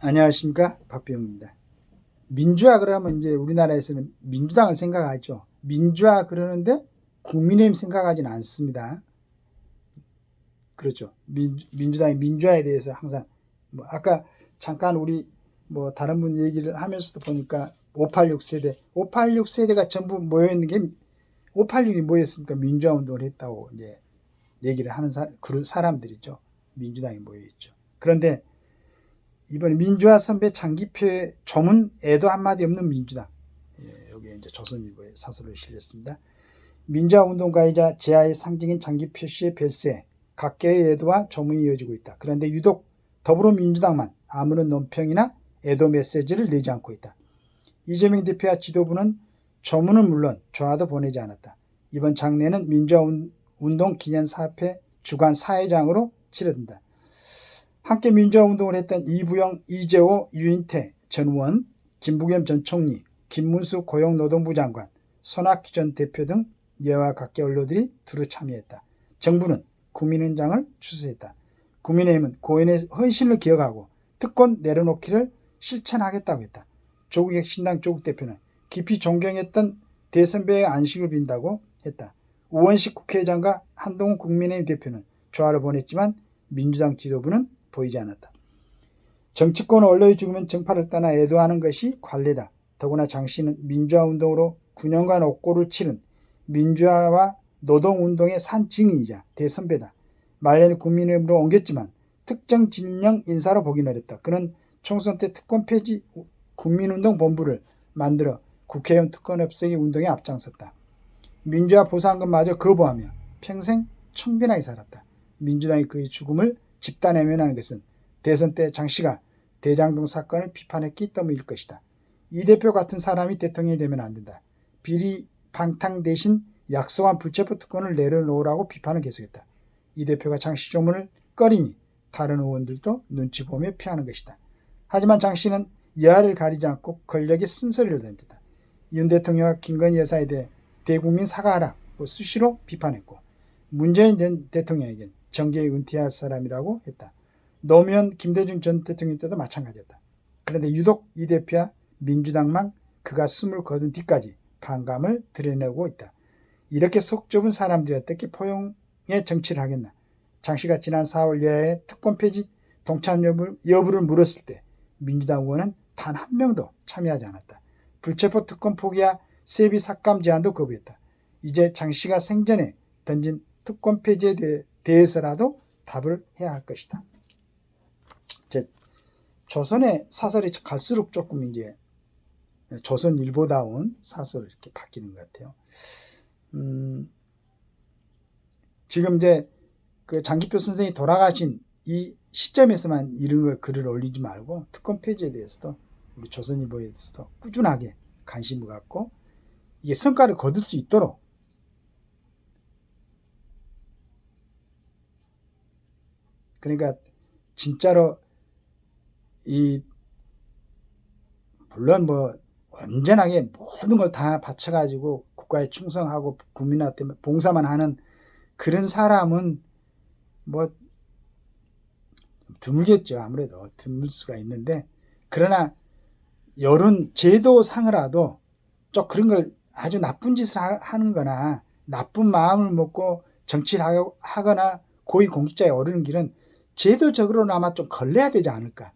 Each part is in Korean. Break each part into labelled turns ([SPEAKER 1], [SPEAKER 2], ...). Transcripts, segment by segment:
[SPEAKER 1] 안녕하십니까, 박병입니다. 민주화 그러면 이제 우리나라에서는 민주당을 생각하죠. 민주화 그러는데 국민의힘 생각하지는 않습니다. 그렇죠. 민주당이 민주화에 대해서 항상 아까 잠깐 우리 다른 분 얘기를 하면서도 보니까 586 세대, 586 세대가 전부 모여 있는 게 586이 모였으니까 민주화 운동을 했다고 이제 얘기를 하는 그런 사람들이죠. 민주당이 모여 있죠. 그런데 이번에 민주화 선배 장기표의 조문 애도 한마디 없는 민주당. 여기에 이제 조선일보의 사설을 실렸습니다. 민주화 운동가이자 제아의 상징인 장기표 씨의 별세, 각계의 애도와 조문이 이어지고 있다. 그런데 유독 더불어민주당만 아무런 논평이나 애도 메시지를 내지 않고 있다. 이재명 대표와 지도부는 조문은 물론 조화도 보내지 않았다. 이번 장례는 민주화 운동 기념사업회 주관 사회장으로 치러진다. 함께 민주화 운동을 했던 이부영, 이재호, 유인태 전 의원, 김부겸 전 총리, 김문수 고용노동부 장관, 손학규 전 대표 등 여야 각계 언론들이 두루 참여했다. 정부는 국민훈장을 추수했다. 국민의힘은 고인의 헌신을 기억하고 특권 내려놓기를 실천하겠다고 했다. 조국혁 신당 조국 대표는 깊이 존경했던 대선배의 안식을 빈다고 했다. 우원식 국회의장과 한동훈 국민의힘 대표는 조화를 보냈지만 민주당 지도부는 보이지 않았다. 정치권 언론이 죽으면 정파를 떠나 애도하는 것이 관례다. 더구나 장 씨는 민주화 운동으로 9년간 옥고를 치른 민주화와 노동운동의 산증인이자 대선배다. 말년에 국민의힘으로 옮겼지만 특정 진영 인사로 보긴 어렵다. 그는 총선 때 특권 폐지 국민운동본부를 만들어 국회의원 특권 없애기 운동에 앞장섰다. 민주화 보상금마저 거부하며 평생 청빈하게 살았다. 민주당이 그의 죽음을 집단 외면하는 것은 대선 때 장 씨가 대장동 사건을 비판했기 때문일 것이다. 이 대표 같은 사람이 대통령이 되면 안 된다. 비리 방탕 대신 약속한 불체포 특권을 내려놓으라고 비판을 계속했다. 이 대표가 장 씨 조문을 꺼리니 다른 의원들도 눈치 보며 피하는 것이다. 하지만 장 씨는 여하를 가리지 않고 권력의 쓴소리를 던졌다. 윤 대통령과 김건희 여사에 대해 대국민 사과하라고 수시로 비판했고 문재인 전 대통령에겐 정계에 은퇴할 사람이라고 했다. 노무현 김대중 전 대통령 때도 마찬가지였다. 그런데 유독 이 대표와 민주당만 그가 숨을 거둔 뒤까지 반감을 드러내고 있다. 이렇게 속 좁은 사람들이 어떻게 포용의 정치를 하겠나. 장 씨가 지난 4월 여야의 특권 폐지 동참 여부를 물었을 때 민주당 의원은 단 한 명도 참여하지 않았다. 불체포 특권 포기와 세비 삭감 제안도 거부했다. 이제 장 씨가 생전에 던진 특권 폐지에 대해서라도 답을 해야 할 것이다. 조선의 사설이 갈수록 조금 이제 조선일보다운 사설로 이렇게 바뀌는 것 같아요. 지금 이제 그 장기표 선생이 돌아가신 이 시점에서만 이런 걸 글을 올리지 말고 특권 폐지에 대해서도 우리 조선일보에서도 꾸준하게 관심을 갖고 이게 성과를 거둘 수 있도록 그러니까 진짜로 물론 온전하게 모든 걸 다 바쳐가지고 국가에 충성하고 국민한테 봉사만 하는 그런 사람은 드물겠죠. 아무래도 드물 수가 있는데 그러나 여론 제도상으로도 좀 그런 걸 아주 나쁜 짓을 하는 거나 나쁜 마음을 먹고 정치를 하거나 고위공직자에 오르는 길은 제도적으로는 아마 좀 걸려야 되지 않을까.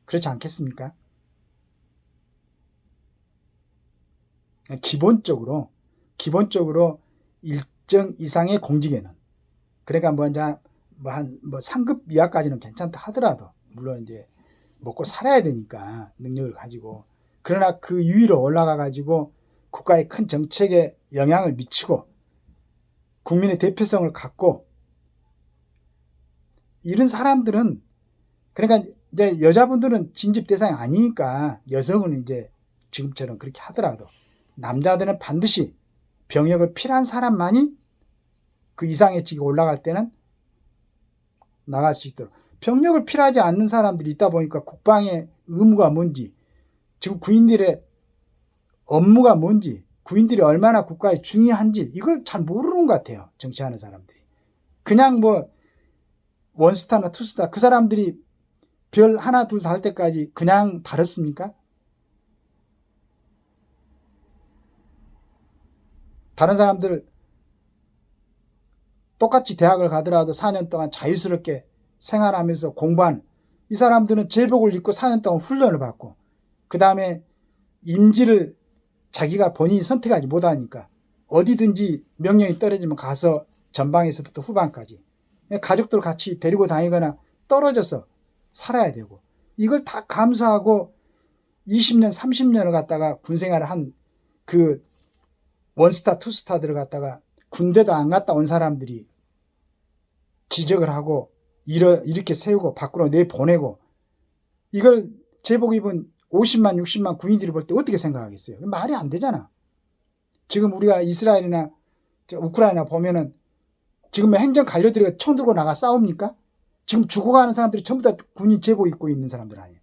[SPEAKER 1] 그렇지 않겠습니까? 기본적으로 일정 이상의 공직에는 그러니까 상급 이하까지는 괜찮다 하더라도 물론 이제 먹고 살아야 되니까 능력을 가지고 그러나 그 위로 올라가 가지고 국가의 큰 정책에 영향을 미치고 국민의 대표성을 갖고 이런 사람들은 그러니까 이제 여자분들은 징집 대상이 아니니까 여성은 이제 지금처럼 그렇게 하더라도 남자들은 반드시 병역을 필요한 사람만이 그 이상의 직에 올라갈 때는 나갈 수 있도록 병역을 필요하지 않는 사람들이 있다 보니까 국방의 의무가 뭔지 지금 구인들의 업무가 뭔지 구인들이 얼마나 국가에 중요한지 이걸 잘 모르는 것 같아요. 정치하는 사람들이. 그냥 원스타나 투스타 그 사람들이 별 하나 둘 달 때까지 그냥 다뤘습니까? 다른 사람들 똑같이 대학을 가더라도 4년 동안 자유스럽게 생활하면서 공부한 이 사람들은 제복을 입고 4년 동안 훈련을 받고 그 다음에 임지를 자기가 본인이 선택하지 못하니까 어디든지 명령이 떨어지면 가서 전방에서부터 후방까지 가족들 같이 데리고 다니거나 떨어져서 살아야 되고 이걸 다 감수하고 20년 30년을 갖다가 군생활을 한 그 원스타 투스타들을 갖다가 군대도 안 갔다 온 사람들이 지적을 하고 이렇게 세우고 밖으로 내보내고 이걸 제복 입은 50만 60만 군인들이 볼 때 어떻게 생각하겠어요? 말이 안 되잖아. 지금 우리가 이스라엘이나 우크라이나 보면은 지금 행정 관료들이 총 들고 나가 싸웁니까? 지금 죽어가는 사람들이 전부 다 군인 제복 입고 있는 사람들 아니에요.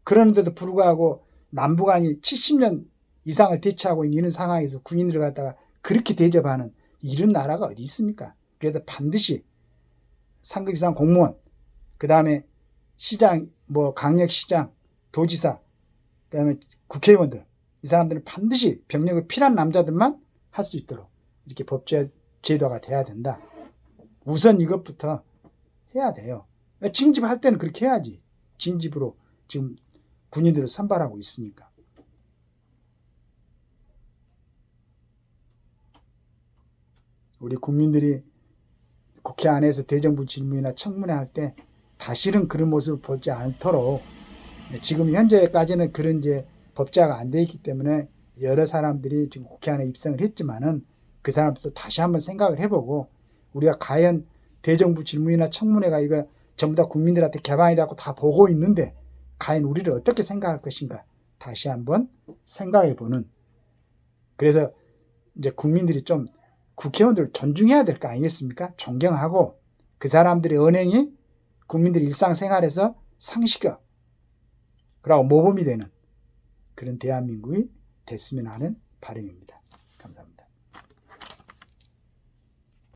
[SPEAKER 1] 그러는데도 불구하고 남북한이 70년 이상을 대치하고 있는 이런 상황에서 군인들을 갖다가 그렇게 대접하는 이런 나라가 어디 있습니까? 그래서 반드시 상급 이상 공무원, 그 다음에 시장, 강력시장, 도지사, 그 다음에 국회의원들, 이 사람들은 반드시 병력을 필요한 남자들만 할 수 있도록 이렇게 법제도가 돼야 된다. 우선 이것부터 해야 돼요. 징집할 때는 그렇게 해야지. 징집으로 지금 군인들을 선발하고 있으니까. 우리 국민들이 국회 안에서 대정부 질문이나 청문회 할 때 다시는 그런 모습을 보지 않도록 지금 현재까지는 그런 이제 법제화가 안 돼 있기 때문에 여러 사람들이 지금 국회 안에 입성을 했지만은 그 사람들도 다시 한번 생각을 해보고 우리가 과연 대정부 질문이나 청문회가 이거 전부 다 국민들한테 개방이 되고 다 보고 있는데 과연 우리를 어떻게 생각할 것인가 다시 한번 생각해보는 그래서 이제 국민들이 좀 국회의원들을 존중해야 될 거 아니겠습니까? 존경하고 그 사람들의 언행이 국민들의 일상생활에서 상식화 그리고 모범이 되는 그런 대한민국이 됐으면 하는 바람입니다.